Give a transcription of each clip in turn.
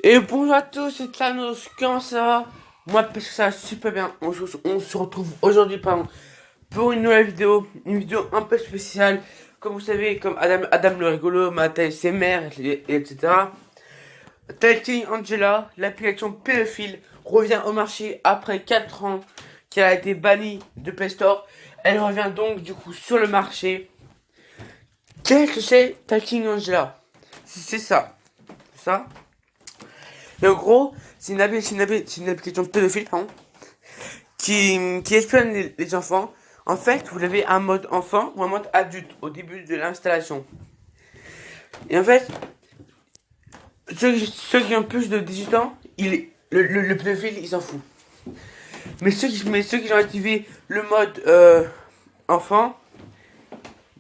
Et bonjour à tous, c'est Thanos, comment ça va? Moi, parce que ça va super bien. On se retrouve aujourd'hui, pardon, pour une nouvelle vidéo, une vidéo un peu spéciale. Comme vous savez, comme Adam le rigolo, Mathieu ses mères, etc. Talking Angela, l'application pédophile, revient au marché après 4 ans qu'elle a été bannie de Play Store. Elle revient donc du coup sur le marché. Qu'est-ce que c'est Talking Angela? C'est ça. Ça. Et en gros, c'est une application pédophile, pardon, qui espionne les enfants. En fait, vous avez un mode enfant ou un mode adulte au début de l'installation. Et en fait, ceux qui ont plus de 18 ans, le pédophile, il s'en fout. Mais ceux qui ont activé le mode enfant,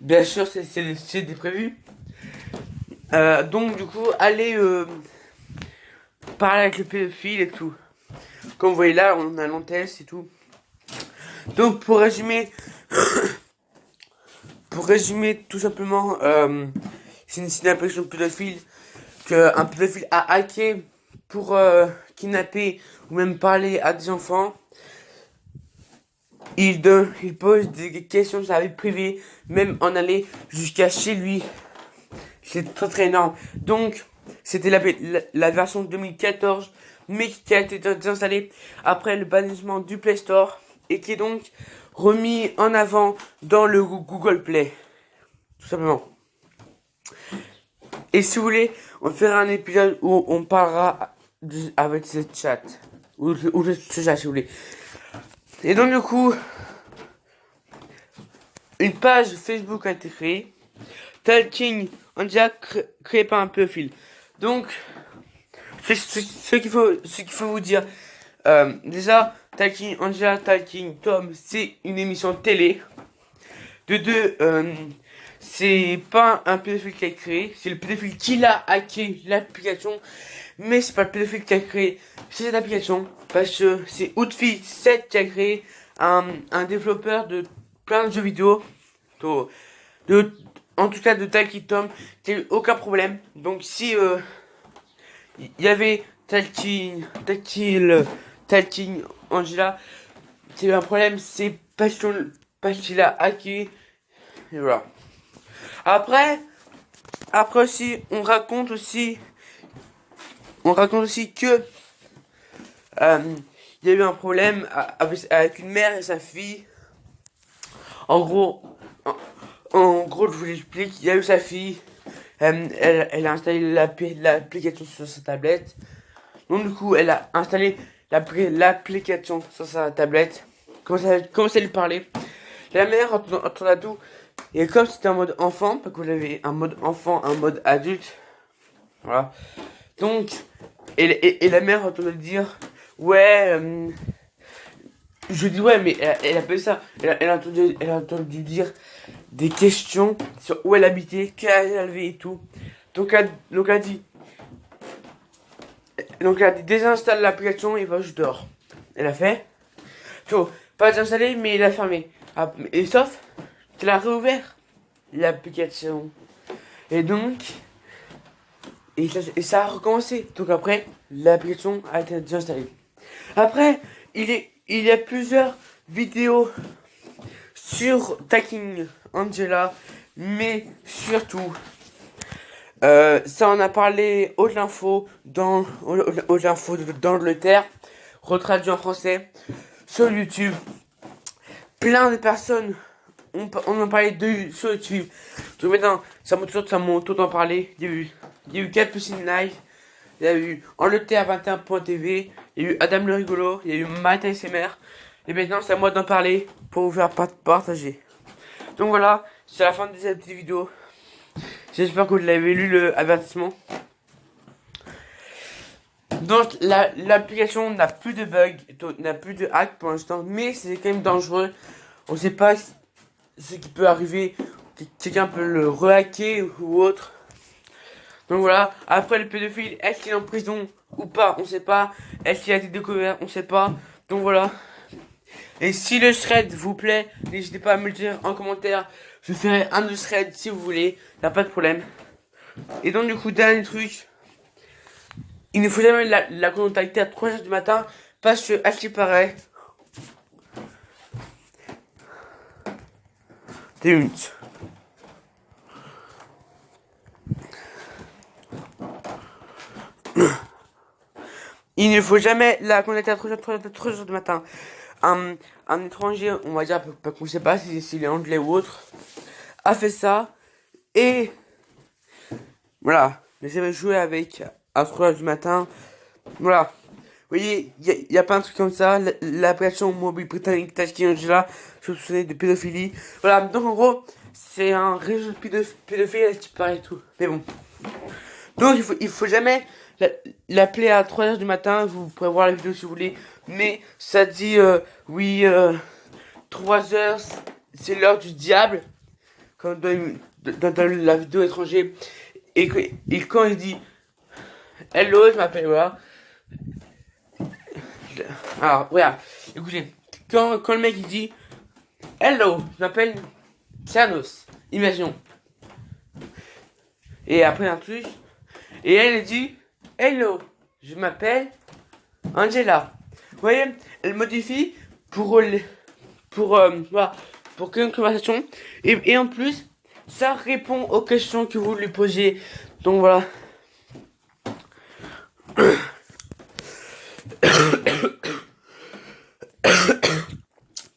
bien sûr, c'est des prévus. Donc, du coup, allez parler avec le pédophile et tout. Comme vous voyez là, on a un long test et tout. Donc pour résumer tout simplement, c'est une application pédophile qu'un pédophile a hacké pour kidnapper ou même parler à des enfants. Il pose des questions sur sa vie privée, même en aller jusqu'à chez lui. C'est très très énorme. Donc c'était la version 2014, mais qui a été désinstallée après le bannissement du Play Store et qui est donc remis en avant dans le Google Play, tout simplement. Et si vous voulez, on fera un épisode où on parlera avec ce chat, ou ce chat si vous voulez. Et donc du coup, une page Facebook a été créée, Talking Angela créé par un pédophile. Donc, ce qu'il faut vous dire, déjà, Talking Angela, Talking Tom, c'est une émission télé. De deux, c'est pas un pédophile qui a créé, c'est le pédophile qui l'a hacké l'application, mais c'est pas le pédophile qui a créé cette application, parce que c'est Outfit7 qui a créé un développeur de plein de jeux vidéo, en tout cas de Talking Tom, qui a eu aucun problème. Donc si il y avait Talking Angela, c'est un problème, c'est parce qu'il a hacké. Et voilà. Après aussi, on raconte aussi que il y a eu un problème avec une mère et sa fille. En gros, je vous l'explique. Il y a eu sa fille. Elle a installé l'application sur sa tablette. Donc du coup, elle a installé l'application sur sa tablette. Commence à lui parler. La mère entend tout. Et comme c'était un mode enfant, parce que vous avez un mode enfant, un mode adulte. Voilà. Donc, et la mère entend dire, ouais, je dis ouais, mais elle appelle ça. Elle a entendu dire des questions sur où elle habitait, quel âge elle avait et tout. Donc elle a dit, désinstalle l'application et va juste dehors. Elle a fait. Pas désinstallé, mais il a fermé. Et sauf qu'elle a réouvert l'application. Et donc, et ça a recommencé. Donc après, l'application a été désinstallée. Après, il y a plusieurs vidéos sur Talking Angela, mais surtout, ça en a parlé haute l'info dans l'Angleterre, retraduit en français, sur YouTube. Plein de personnes on en parlait sur YouTube. Donc maintenant, ça monte tout en parler. Il y a eu 4 Pussy Live. Il y a eu Angleterre 21.tv. Il y a eu Adam le rigolo. Il y a eu Mathieu SMR. Et maintenant, c'est à moi d'en parler pour vous faire partager. Donc voilà, c'est la fin de cette petite vidéo. J'espère que vous l'avez lu le avertissement. Donc l'application n'a plus de bugs, n'a plus de hack pour l'instant, mais c'est quand même dangereux. On sait pas ce qui peut arriver, quelqu'un peut le rehacker ou autre. Donc voilà, après le pédophile, est-ce qu'il est en prison ou pas, on sait pas. Est-ce qu'il a été découvert, on sait pas. Donc voilà. Et si le thread vous plaît, n'hésitez pas à me le dire en commentaire. Je ferai un de thread si vous voulez, y'a pas de problème. Et donc du coup, dernier truc, il ne faut jamais la contacter à 3h du matin parce que, à ce qui paraît, 2 minutes. Il ne faut jamais la contacter à 3h du matin. Un étranger, on va dire, qu'on ne sait pas s'il est anglais ou autre, a fait ça. Et voilà, mais j'avais joué avec à 3h du matin. Voilà. Vous voyez, il y a plein de trucs comme ça. L'application mobile britannique Tasking Angela, soupçonné de pédophilie. Voilà, donc en gros, c'est un réseau de pédophiles qui paraît tout. Mais bon. Donc il faut jamais l'appeler à 3h du matin. Vous pourrez voir la vidéo si vous voulez. Mais ça dit, oui, 3h, c'est l'heure du diable. Comme dans la vidéo étranger. Et quand il dit hello, je m'appelle, voilà. Alors, voilà. Écoutez, quand le mec il dit hello, je m'appelle Thanos, imaginons. Et après un truc. Et elle dit hello, je m'appelle Angela. Vous voyez, elle modifie pour voilà, pour créer une conversation. Et en plus, ça répond aux questions que vous lui posez. Donc voilà.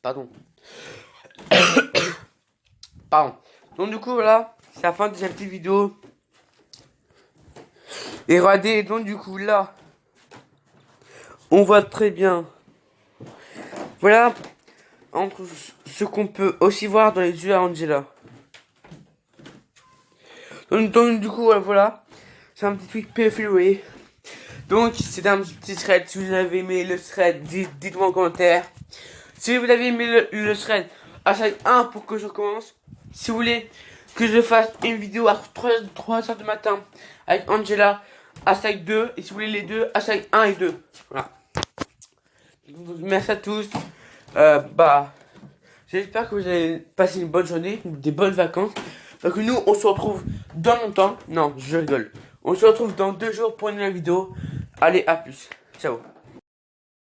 Pardon. Pardon. Donc du coup voilà, c'est la fin de cette petite vidéo. Et regardez, donc du coup là, on voit très bien. Voilà, entre ce qu'on peut aussi voir dans les yeux à Angela. Donc du coup voilà, c'est un petit truc pédophile, vous voyez. Donc c'est un petit thread. Si vous avez aimé le thread, dites-moi en commentaire. Si vous avez aimé le thread, hashtag 1 pour que je recommence. Si vous voulez que je fasse une vidéo à 3h du matin avec Angela, hashtag 2. Et si vous voulez les deux, hashtag 1 et 2. Voilà. Merci à tous. J'espère que vous avez passé une bonne journée, des bonnes vacances. Donc nous, on se retrouve dans longtemps. Non, je rigole. On se retrouve dans 2 jours pour une nouvelle vidéo. Allez, à plus. Ciao.